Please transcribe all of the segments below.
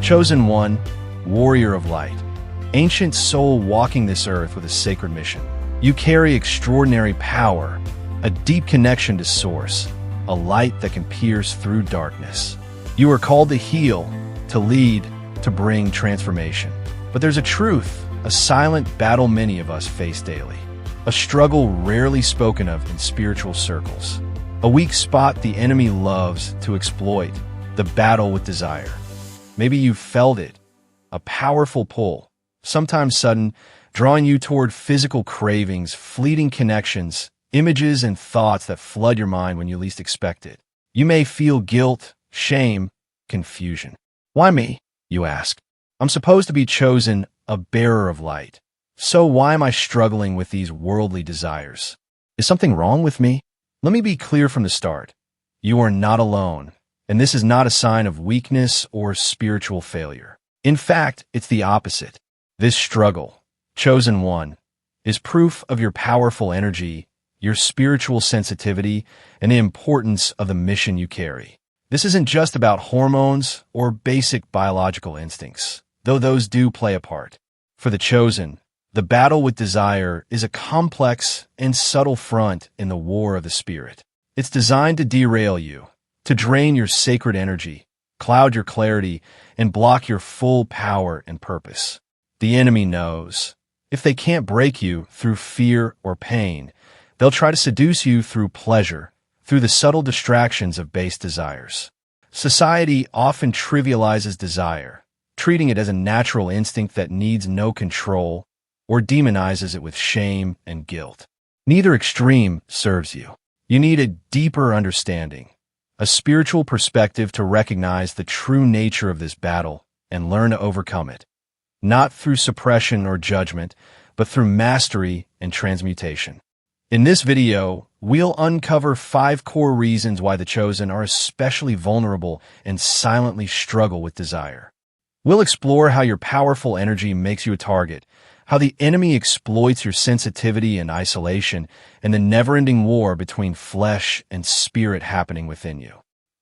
Chosen one, warrior of light, ancient soul walking this earth with a sacred mission. You carry extraordinary power, a deep connection to Source, a light that can pierce through darkness. You are called to heal, to lead, to bring transformation. But there's a truth, a silent battle many of us face daily, a struggle rarely spoken of in spiritual circles, a weak spot the enemy loves to exploit, the battle with desire. Maybe you've felt it, a powerful pull, sometimes sudden, drawing you toward physical cravings, fleeting connections, images and thoughts that flood your mind when you least expect it. You may feel guilt, shame, confusion. Why me, you ask? I'm supposed to be chosen a bearer of light. So why am I struggling with these worldly desires? Is something wrong with me? Let me be clear from the start. You are not alone, and this is not a sign of weakness or spiritual failure. In fact, it's the opposite. This struggle, chosen one, is proof of your powerful energy, your spiritual sensitivity, and the importance of the mission you carry. This isn't just about hormones or basic biological instincts, though those do play a part. For the chosen, the battle with desire is a complex and subtle front in the war of the spirit. It's designed to derail you, to drain your sacred energy, cloud your clarity, and block your full power and purpose. The enemy knows. If they can't break you through fear or pain, they'll try to seduce you through pleasure, through the subtle distractions of base desires. Society often trivializes desire, treating it as a natural instinct that needs no control, or demonizes it with shame and guilt. Neither extreme serves you. You need a deeper understanding, a spiritual perspective to recognize the true nature of this battle and learn to overcome it, not through suppression or judgment, but through mastery and transmutation. In this video, we'll uncover 5 core reasons why the chosen are especially vulnerable and silently struggle with desire. We'll explore how your powerful energy makes you a target, how the enemy exploits your sensitivity and isolation, and the never-ending war between flesh and spirit happening within you.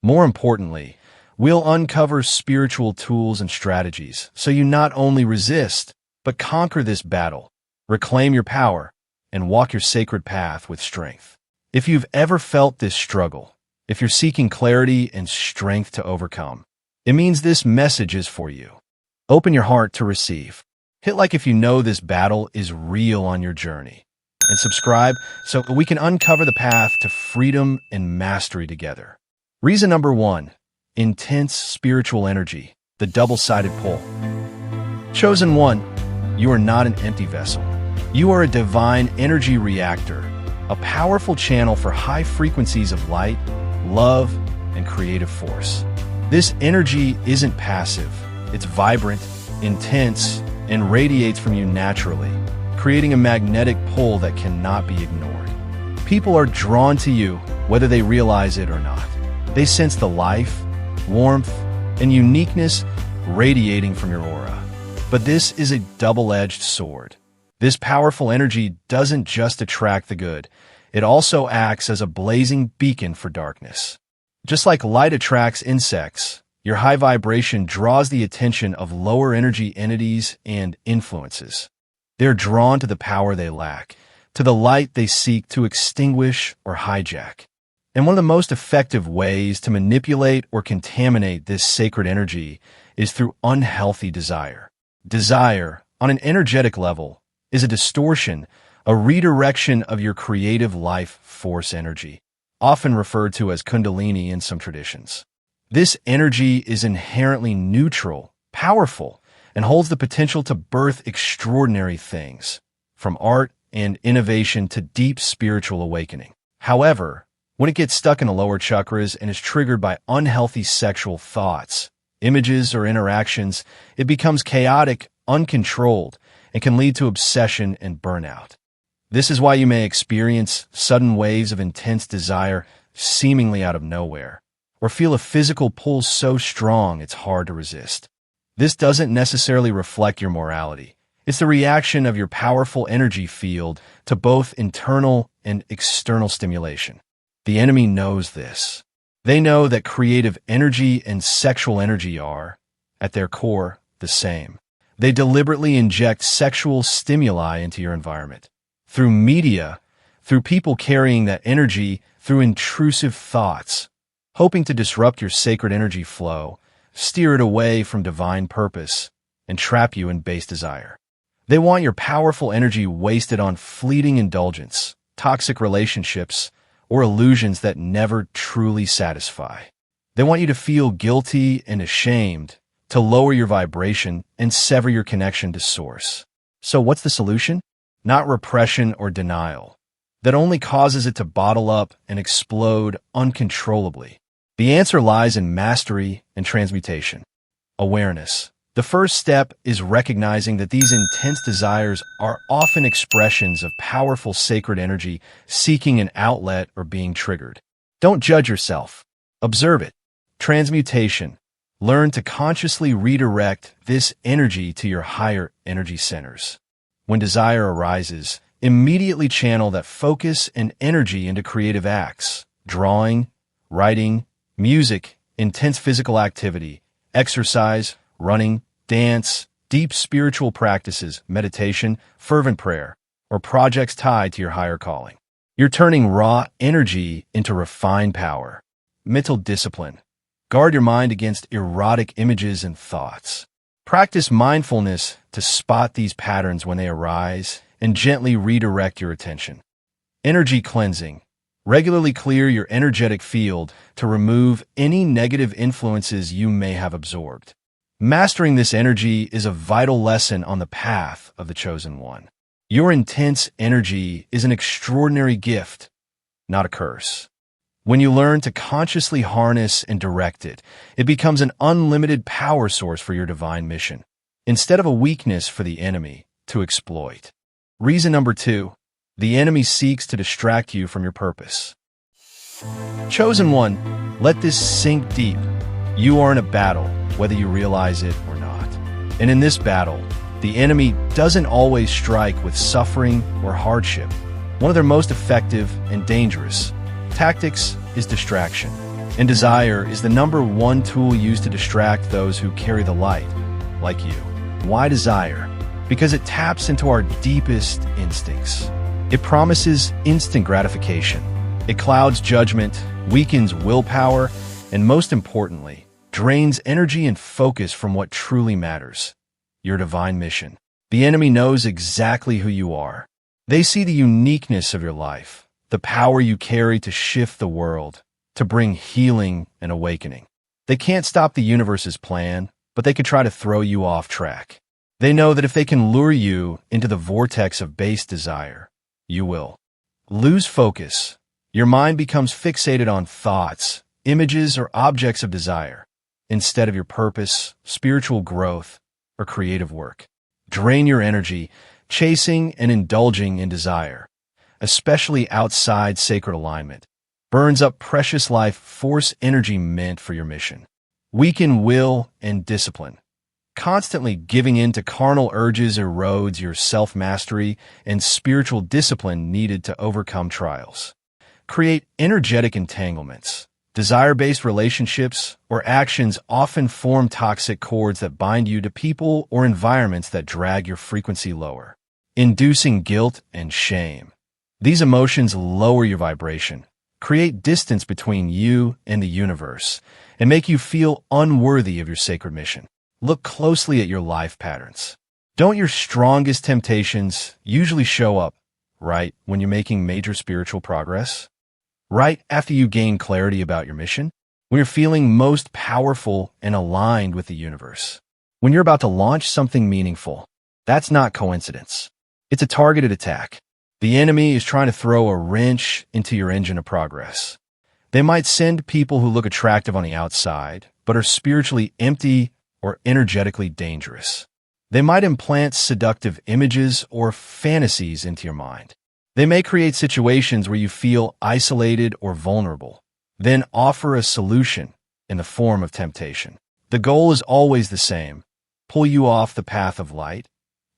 More importantly, we'll uncover spiritual tools and strategies so you not only resist, but conquer this battle, reclaim your power, and walk your sacred path with strength. If you've ever felt this struggle, if you're seeking clarity and strength to overcome, it means this message is for you. Open your heart to receive. Hit like if you know this battle is real on your journey. And subscribe so we can uncover the path to freedom and mastery together. Reason number 1, intense spiritual energy, the double-sided pull. Chosen one, you are not an empty vessel. You are a divine energy reactor, a powerful channel for high frequencies of light, love, and creative force. This energy isn't passive. It's vibrant, intense, and radiates from you naturally, creating a magnetic pull that cannot be ignored. People are drawn to you, whether they realize it or not. They sense the life, warmth, and uniqueness radiating from your aura. But this is a double-edged sword. This powerful energy doesn't just attract the good, it also acts as a blazing beacon for darkness. Just like light attracts insects, your high vibration draws the attention of lower energy entities and influences. They're drawn to the power they lack, to the light they seek to extinguish or hijack. And one of the most effective ways to manipulate or contaminate this sacred energy is through unhealthy desire. Desire, on an energetic level, is a distortion, a redirection of your creative life force energy, often referred to as Kundalini in some traditions. This energy is inherently neutral, powerful, and holds the potential to birth extraordinary things, from art and innovation to deep spiritual awakening. However, when it gets stuck in the lower chakras and is triggered by unhealthy sexual thoughts, images, or interactions, it becomes chaotic, uncontrolled, and can lead to obsession and burnout. This is why you may experience sudden waves of intense desire seemingly out of nowhere, or feel a physical pull so strong it's hard to resist. This doesn't necessarily reflect your morality. It's the reaction of your powerful energy field to both internal and external stimulation. The enemy knows this. They know that creative energy and sexual energy are, at their core, the same. They deliberately inject sexual stimuli into your environment. Through media, through people carrying that energy, through intrusive thoughts, hoping to disrupt your sacred energy flow, steer it away from divine purpose, and trap you in base desire. They want your powerful energy wasted on fleeting indulgence, toxic relationships, or illusions that never truly satisfy. They want you to feel guilty and ashamed, to lower your vibration and sever your connection to Source. So what's the solution? Not repression or denial. That only causes it to bottle up and explode uncontrollably. The answer lies in mastery and transmutation. Awareness. The first step is recognizing that these intense desires are often expressions of powerful sacred energy seeking an outlet or being triggered. Don't judge yourself. Observe it. Transmutation. Learn to consciously redirect this energy to your higher energy centers. When desire arises, immediately channel that focus and energy into creative acts, drawing, writing, music, intense physical activity, exercise, running, dance, deep spiritual practices, meditation, fervent prayer, or projects tied to your higher calling. You're turning raw energy into refined power. Mental discipline. Guard your mind against erotic images and thoughts. Practice mindfulness to spot these patterns when they arise and gently redirect your attention. Energy cleansing. Regularly clear your energetic field to remove any negative influences you may have absorbed. Mastering this energy is a vital lesson on the path of the Chosen One. Your intense energy is an extraordinary gift, not a curse. When you learn to consciously harness and direct it, it becomes an unlimited power source for your divine mission, instead of a weakness for the enemy to exploit. Reason number 2, the enemy seeks to distract you from your purpose. Chosen One, let this sink deep. You are in a battle, whether you realize it or not. And in this battle, the enemy doesn't always strike with suffering or hardship. One of their most effective and dangerous tactics is distraction, and desire is the number one tool used to distract those who carry the light, like you. Why desire? Because it taps into our deepest instincts. It promises instant gratification. It clouds judgment, weakens willpower, and most importantly, drains energy and focus from what truly matters, your divine mission. The enemy knows exactly who you are. They see the uniqueness of your life, the power you carry to shift the world, to bring healing and awakening. They can't stop the universe's plan, but they could try to throw you off track. They know that if they can lure you into the vortex of base desire, you will lose focus. Your mind becomes fixated on thoughts, images, or objects of desire, instead of your purpose, spiritual growth, or creative work. Drain your energy, chasing and indulging in desire, especially outside sacred alignment, burns up precious life force energy meant for your mission. Weaken will and discipline. Constantly giving in to carnal urges erodes your self-mastery and spiritual discipline needed to overcome trials. Create energetic entanglements. Desire-based relationships or actions often form toxic cords that bind you to people or environments that drag your frequency lower, inducing guilt and shame. These emotions lower your vibration, create distance between you and the universe, and make you feel unworthy of your sacred mission. Look closely at your life patterns. Don't your strongest temptations usually show up right when you're making major spiritual progress? Right after you gain clarity about your mission? When you're feeling most powerful and aligned with the universe? When you're about to launch something meaningful? That's not coincidence. It's a targeted attack. The enemy is trying to throw a wrench into your engine of progress. They might send people who look attractive on the outside, but are spiritually empty or energetically dangerous. They might implant seductive images or fantasies into your mind. They may create situations where you feel isolated or vulnerable, then offer a solution in the form of temptation. The goal is always the same: pull you off the path of light,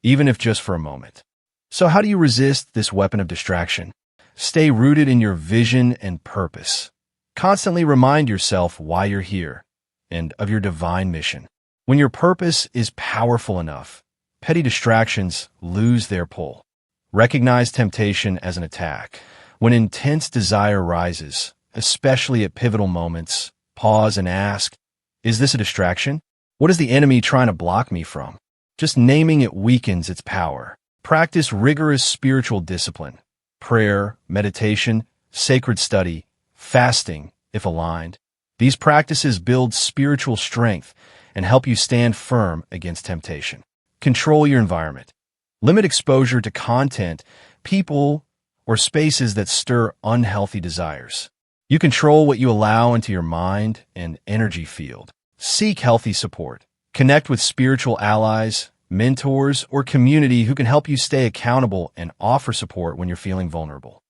even if just for a moment. So how do you resist this weapon of distraction? Stay rooted in your vision and purpose. Constantly remind yourself why you're here and of your divine mission. When your purpose is powerful enough, petty distractions lose their pull. Recognize temptation as an attack. When intense desire rises, especially at pivotal moments, pause and ask, is this a distraction? What is the enemy trying to block me from? Just naming it weakens its power. Practice rigorous spiritual discipline, prayer, meditation, sacred study, fasting, if aligned. These practices build spiritual strength and help you stand firm against temptation. Control your environment. Limit exposure to content, people, or spaces that stir unhealthy desires. You control what you allow into your mind and energy field. Seek healthy support. Connect with spiritual allies, mentors, or community who can help you stay accountable and offer support when you're feeling vulnerable.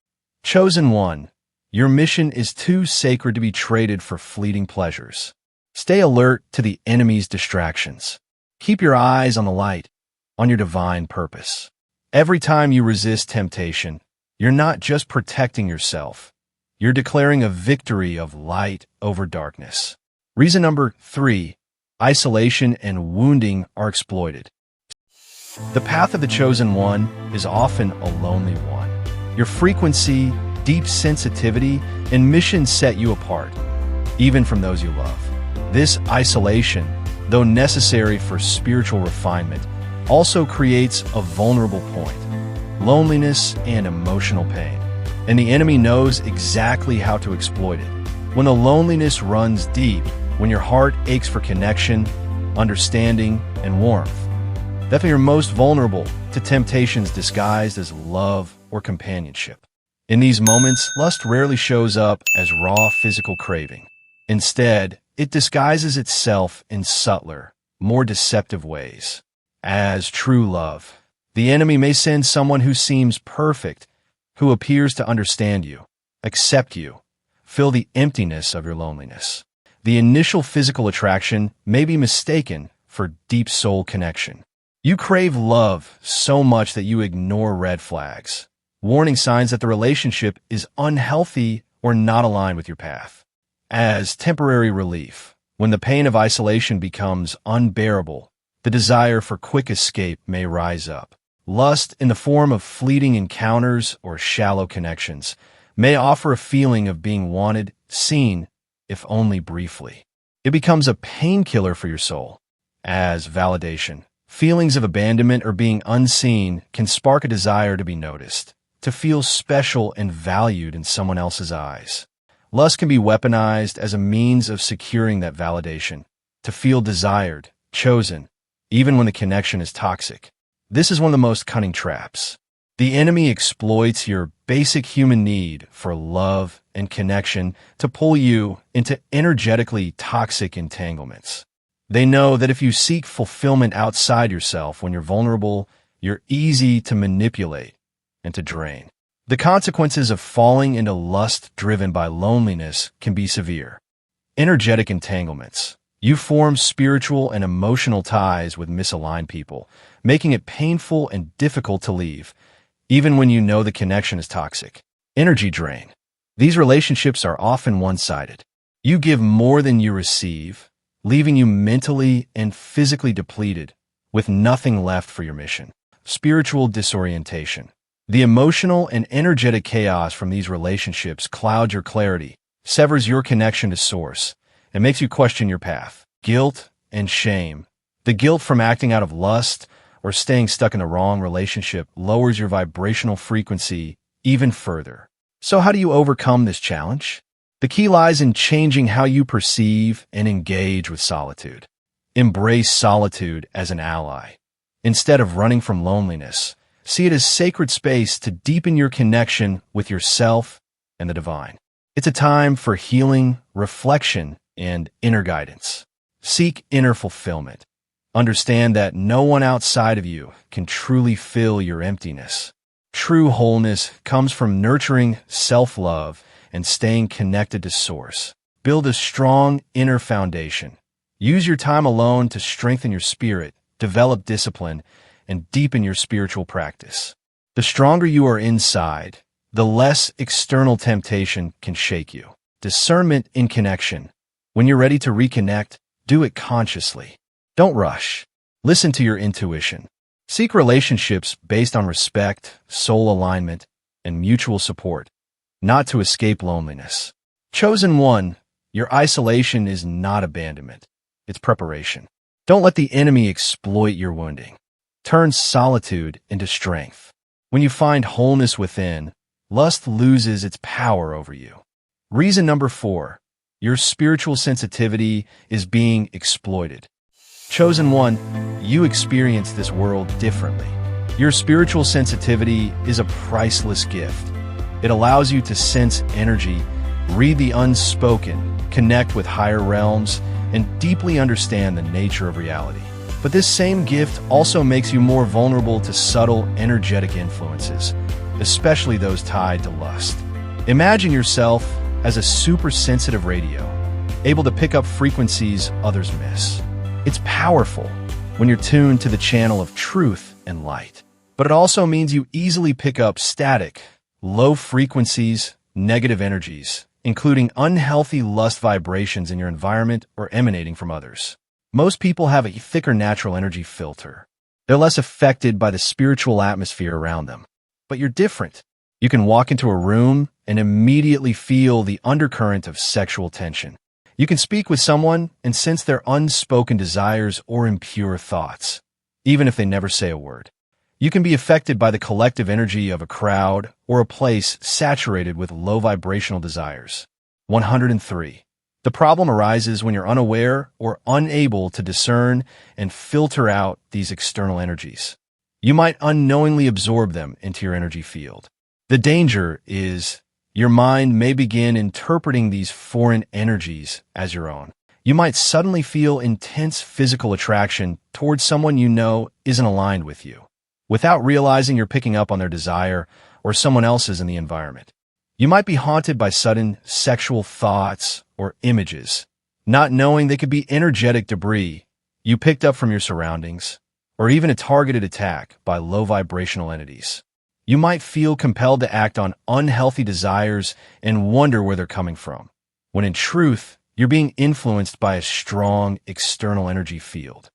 Chosen one, your mission is too sacred to be traded for fleeting pleasures. Stay alert to the enemy's distractions. Keep your eyes on the light, on your divine purpose. Every time you resist temptation, you're not just protecting yourself. You're declaring a victory of light over darkness. Reason number 3, isolation and wounding are exploited. The path of the chosen one is often a lonely one. Your frequency, deep sensitivity, and mission set you apart, even from those you love. This isolation, though necessary for spiritual refinement, also creates a vulnerable point, loneliness and emotional pain. And the enemy knows exactly how to exploit it. When the loneliness runs deep, when your heart aches for connection, understanding, and warmth, that's when you're most vulnerable to temptations disguised as love or companionship. In these moments, lust rarely shows up as raw physical craving. Instead, it disguises itself in subtler, more deceptive ways. As true love, the enemy may send someone who seems perfect, who appears to understand you, accept you, fill the emptiness of your loneliness. The initial physical attraction may be mistaken for deep soul connection. You crave love so much that you ignore red flags, warning signs that the relationship is unhealthy or not aligned with your path. As temporary relief, when the pain of isolation becomes unbearable, the desire for quick escape may rise up. Lust, in the form of fleeting encounters or shallow connections, may offer a feeling of being wanted, seen, if only briefly. It becomes a painkiller for your soul. As validation, feelings of abandonment or being unseen can spark a desire to be noticed, to feel special and valued in someone else's eyes. Lust can be weaponized as a means of securing that validation, to feel desired, chosen, even when the connection is toxic. This is one of the most cunning traps. The enemy exploits your basic human need for love and connection to pull you into energetically toxic entanglements. They know that if you seek fulfillment outside yourself when you're vulnerable, you're easy to manipulate and to drain. The consequences of falling into lust driven by loneliness can be severe. Energetic entanglements. You form spiritual and emotional ties with misaligned people, making it painful and difficult to leave, even when you know the connection is toxic. Energy drain. These relationships are often one-sided. You give more than you receive, leaving you mentally and physically depleted, with nothing left for your mission. Spiritual disorientation. The emotional and energetic chaos from these relationships clouds your clarity, severs your connection to source, and makes you question your path. Guilt and shame. The guilt from acting out of lust or staying stuck in the wrong relationship lowers your vibrational frequency even further. So how do you overcome this challenge? The key lies in changing how you perceive and engage with solitude. Embrace solitude as an ally. Instead of running from loneliness, see it as sacred space to deepen your connection with yourself and the divine. It's a time for healing, reflection, and inner guidance. Seek inner fulfillment. Understand that no one outside of you can truly fill your emptiness. True wholeness comes from nurturing self-love and staying connected to source. Build a strong inner foundation. Use your time alone to strengthen your spirit, develop discipline, and deepen your spiritual practice. The stronger you are inside, the less external temptation can shake you. Discernment in connection. When you're ready to reconnect, do it consciously. Don't rush. Listen to your intuition. Seek relationships based on respect, soul alignment, and mutual support, not to escape loneliness. Chosen one, your isolation is not abandonment. It's preparation. Don't let the enemy exploit your wounding. Turn solitude into strength. When you find wholeness within, lust loses its power over you. Reason number 4, your spiritual sensitivity is being exploited. Chosen one, you experience this world differently. Your spiritual sensitivity is a priceless gift. It allows you to sense energy, read the unspoken, connect with higher realms, and deeply understand the nature of reality. But this same gift also makes you more vulnerable to subtle, energetic influences, especially those tied to lust. Imagine yourself as a super-sensitive radio, able to pick up frequencies others miss. It's powerful when you're tuned to the channel of truth and light. But it also means you easily pick up static, low frequencies, negative energies, including unhealthy lust vibrations in your environment or emanating from others. Most people have a thicker natural energy filter. They're less affected by the spiritual atmosphere around them. But you're different. You can walk into a room and immediately feel the undercurrent of sexual tension. You can speak with someone and sense their unspoken desires or impure thoughts, even if they never say a word. You can be affected by the collective energy of a crowd or a place saturated with low vibrational desires. 103. The problem arises when you're unaware or unable to discern and filter out these external energies. You might unknowingly absorb them into your energy field. The danger is your mind may begin interpreting these foreign energies as your own. You might suddenly feel intense physical attraction towards someone you know isn't aligned with you, without realizing you're picking up on their desire or someone else's in the environment. You might be haunted by sudden sexual thoughts or images, not knowing they could be energetic debris you picked up from your surroundings, or even a targeted attack by low vibrational entities. You might feel compelled to act on unhealthy desires and wonder where they're coming from, when in truth, you're being influenced by a strong external energy field.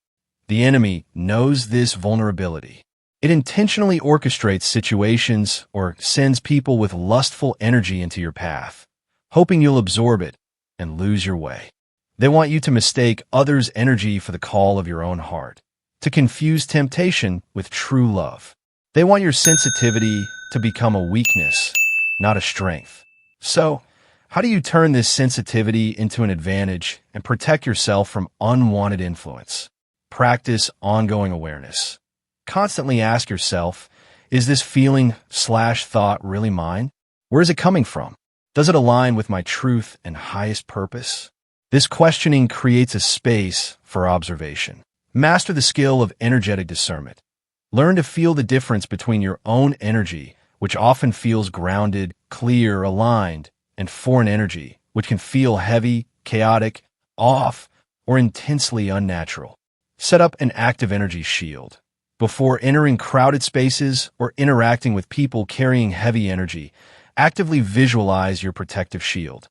The enemy knows this vulnerability. It intentionally orchestrates situations or sends people with lustful energy into your path, hoping you'll absorb it and lose your way. They want you to mistake others' energy for the call of your own heart, to confuse temptation with true love. They want your sensitivity to become a weakness, not a strength. So, how do you turn this sensitivity into an advantage and protect yourself from unwanted influence? Practice ongoing awareness. Constantly ask yourself, is this feeling/thought really mine? Where is it coming from? Does it align with my truth and highest purpose? This questioning creates a space for observation. Master the skill of energetic discernment. Learn to feel the difference between your own energy, which often feels grounded, clear, aligned, and foreign energy, which can feel heavy, chaotic, off, or intensely unnatural. Set up an active energy shield. Before entering crowded spaces or interacting with people carrying heavy energy, actively visualize your protective shield.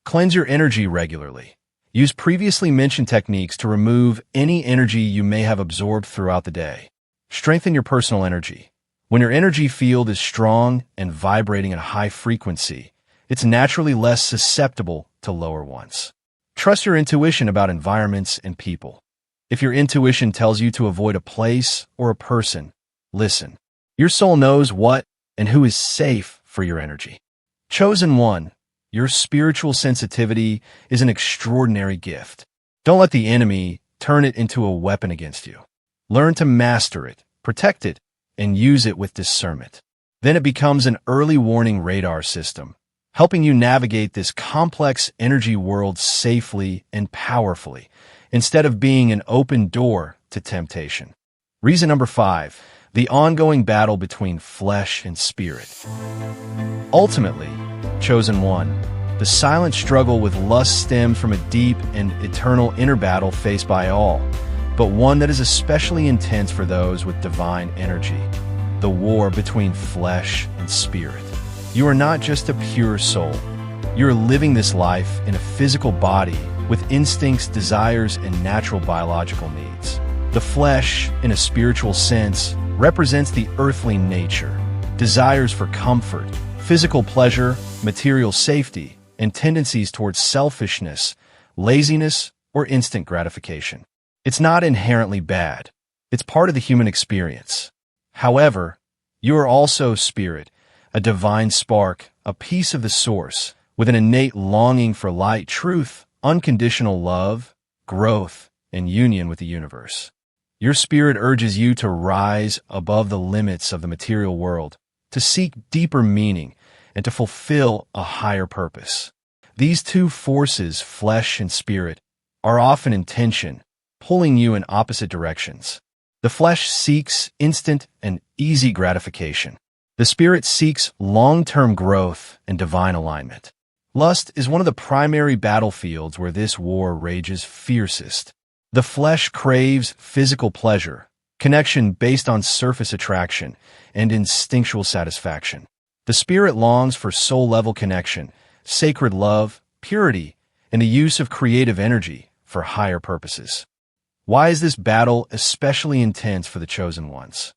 Cleanse your energy regularly. Use previously mentioned techniques to remove any energy you may have absorbed throughout the day. Strengthen your personal energy. When your energy field is strong and vibrating at a high frequency, it's naturally less susceptible to lower ones. Trust your intuition about environments and people. If your intuition tells you to avoid a place or a person, listen. Your soul knows what and who is safe for your energy. Chosen one, your spiritual sensitivity is an extraordinary gift. Don't let the enemy turn it into a weapon against you. Learn to master it, protect it, and use it with discernment. Then it becomes an early warning radar system, helping you navigate this complex energy world safely and powerfully, instead of being an open door to temptation. Reason number 5, the ongoing battle between flesh and spirit. Ultimately, chosen one, the silent struggle with lust stems from a deep and eternal inner battle faced by all, but one that is especially intense for those with divine energy, the war between flesh and spirit. You are not just a pure soul. You are living this life in a physical body with instincts, desires, and natural biological needs. The flesh, in a spiritual sense, represents the earthly nature, desires for comfort, physical pleasure, material safety, and tendencies towards selfishness, laziness, or instant gratification. It's not inherently bad. It's part of the human experience. However, you are also spirit, a divine spark, a piece of the source, with an innate longing for light, truth, unconditional love, growth, and union with the universe. Your spirit urges you to rise above the limits of the material world, to seek deeper meaning, and to fulfill a higher purpose. These two forces, flesh and spirit, are often in tension, pulling you in opposite directions. The flesh seeks instant and easy gratification. The spirit seeks long-term growth and divine alignment. Lust is one of the primary battlefields where this war rages fiercest. The flesh craves physical pleasure, connection based on surface attraction, and instinctual satisfaction. The spirit longs for soul-level connection, sacred love, purity, and the use of creative energy for higher purposes. Why is this battle especially intense for the chosen ones?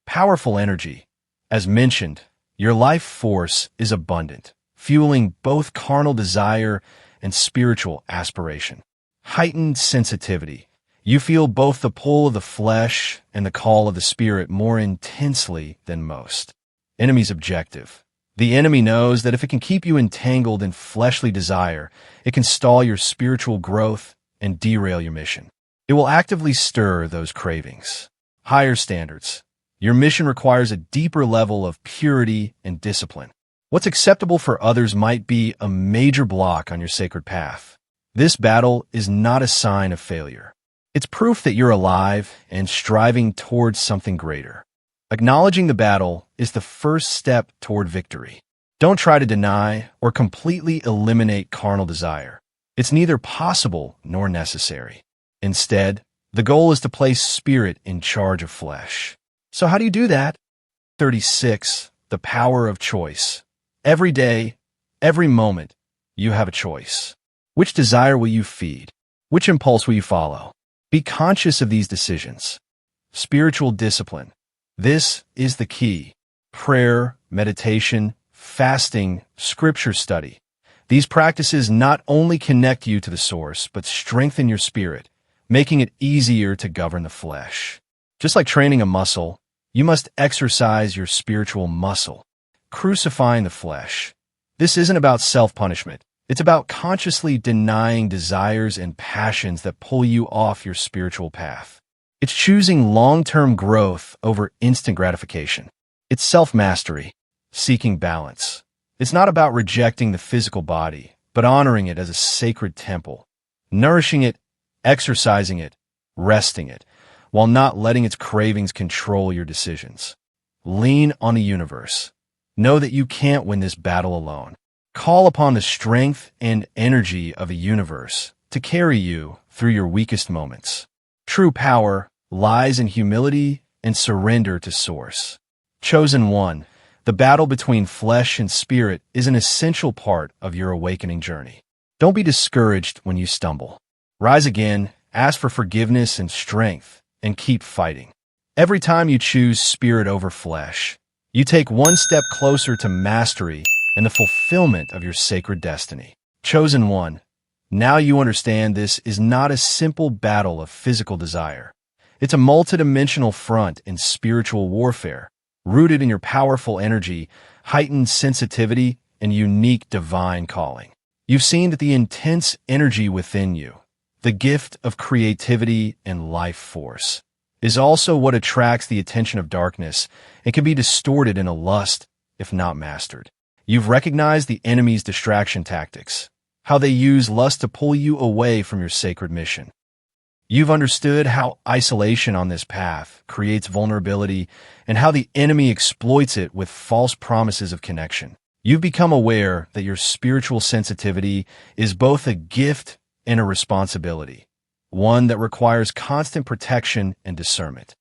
Powerful energy. As mentioned, your life force is abundant, fueling both carnal desire and spiritual aspiration. Heightened sensitivity. You feel both the pull of the flesh and the call of the spirit more intensely than most. Enemy's objective. The enemy knows that if it can keep you entangled in fleshly desire, it can stall your spiritual growth and derail your mission. It will actively stir those cravings. Higher standards. Your mission requires a deeper level of purity and discipline. What's acceptable for others might be a major block on your sacred path. This battle is not a sign of failure. It's proof that you're alive and striving towards something greater. Acknowledging the battle is the first step toward victory. Don't try to deny or completely eliminate carnal desire. It's neither possible nor necessary. Instead, the goal is to place spirit in charge of flesh. So how do you do that? 36. The power of choice. Every day, every moment, you have a choice. Which desire will you feed? Which impulse will you follow? Be conscious of these decisions. Spiritual discipline. This is the key. Prayer, meditation, fasting, scripture study. These practices not only connect you to the source, but strengthen your spirit, making it easier to govern the flesh. Just like training a muscle, you must exercise your spiritual muscle, crucifying the flesh. This isn't about self-punishment. It's about consciously denying desires and passions that pull you off your spiritual path. It's choosing long-term growth over instant gratification. It's self-mastery, seeking balance. It's not about rejecting the physical body, but honoring it as a sacred temple, nourishing it, exercising it, resting it, while not letting its cravings control your decisions. Lean on the universe. Know that you can't win this battle alone. Call upon the strength and energy of the universe to carry you through your weakest moments. True power lies in humility and surrender to Source. Chosen one, the battle between flesh and spirit is an essential part of your awakening journey. Don't be discouraged when you stumble. Rise again, ask for forgiveness and strength, and keep fighting. Every time you choose spirit over flesh, you take one step closer to mastery and the fulfillment of your sacred destiny. Chosen one, now you understand this is not a simple battle of physical desire. It's a multidimensional front in spiritual warfare, rooted in your powerful energy, heightened sensitivity, and unique divine calling. You've seen that the intense energy within you, the gift of creativity and life force, is also what attracts the attention of darkness and can be distorted in a lust if not mastered. You've recognized the enemy's distraction tactics, how they use lust to pull you away from your sacred mission. You've understood how isolation on this path creates vulnerability and how the enemy exploits it with false promises of connection. You've become aware that your spiritual sensitivity is both a gift and a responsibility, one that requires constant protection and discernment.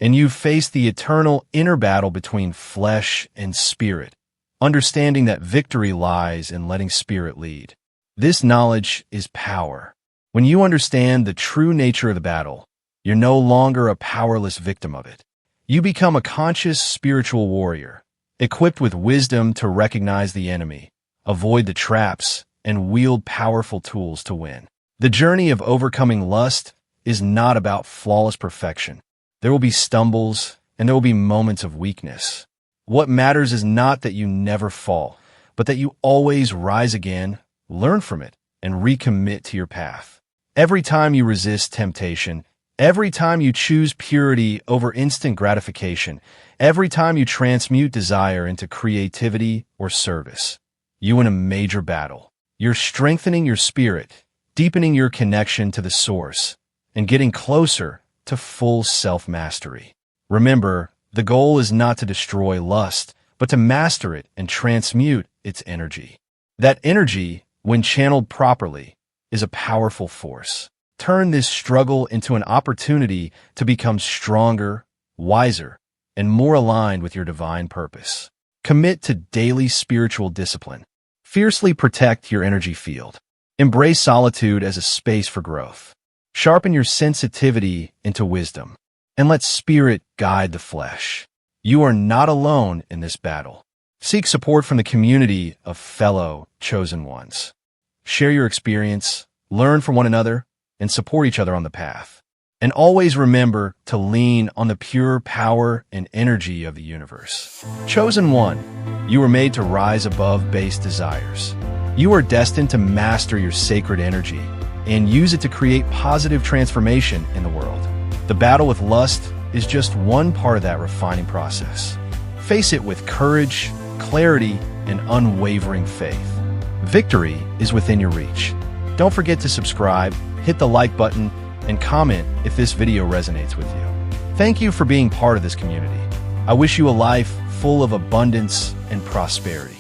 And you've faced the eternal inner battle between flesh and spirit, understanding that victory lies in letting spirit lead. This knowledge is power. When you understand the true nature of the battle, you're no longer a powerless victim of it. You become a conscious spiritual warrior, equipped with wisdom to recognize the enemy, avoid the traps, and wield powerful tools to win. The journey of overcoming lust is not about flawless perfection. There will be stumbles, and there will be moments of weakness. What matters is not that you never fall, but that you always rise again, learn from it, and recommit to your path. Every time you resist temptation, every time you choose purity over instant gratification, every time you transmute desire into creativity or service, you win a major battle. You're strengthening your spirit, deepening your connection to the source, and getting closer to full self-mastery. Remember, the goal is not to destroy lust, but to master it and transmute its energy. That energy, when channeled properly, is a powerful force. Turn this struggle into an opportunity to become stronger, wiser, and more aligned with your divine purpose. Commit to daily spiritual discipline. Fiercely protect your energy field. Embrace solitude as a space for growth. Sharpen your sensitivity into wisdom, and let spirit guide the flesh. You are not alone in this battle. Seek support from the community of fellow chosen ones. Share your experience, learn from one another, and support each other on the path. And always remember to lean on the pure power and energy of the universe. Chosen one, you were made to rise above base desires. You are destined to master your sacred energy and use it to create positive transformation in the world. The battle with lust is just one part of that refining process. Face it with courage, clarity, and unwavering faith. Victory is within your reach. Don't forget to subscribe, hit the like button, and comment if this video resonates with you. Thank you for being part of this community. I wish you a life full of abundance and prosperity.